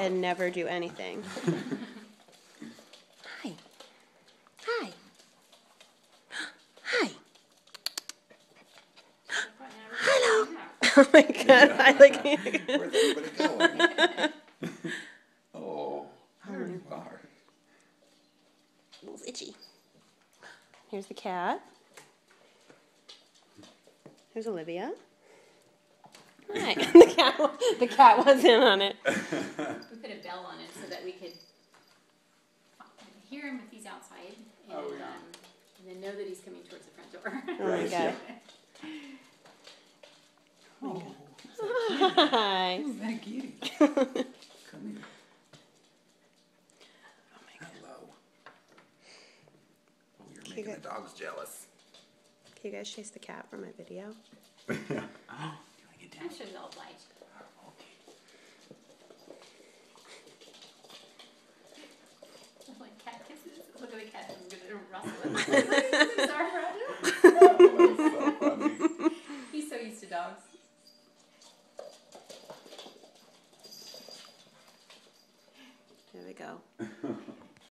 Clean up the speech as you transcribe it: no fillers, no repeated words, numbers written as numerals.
and never do anything. Hi. Hi. Hi. Hello. Oh my God. I like Where's everybody going? Oh, there you are. A little itchy. Here's the cat. Here's Olivia. Hi. The cat was in on it. We put a bell on it so that we could hear him if he's outside, and, and then know that he's coming towards the front door. Oh my God. Oh, Hi. who's that kitty? Come here. Hello. Oh, you're making the dogs jealous. Can you guys chase the cat for my video? Oh, do you want to get down? I'm sure they'll oblige. Like cat kisses. Look at the cat and give it a rustle. Sorry, Roger. Oh, that's so funny. He's so used to dogs. There we go.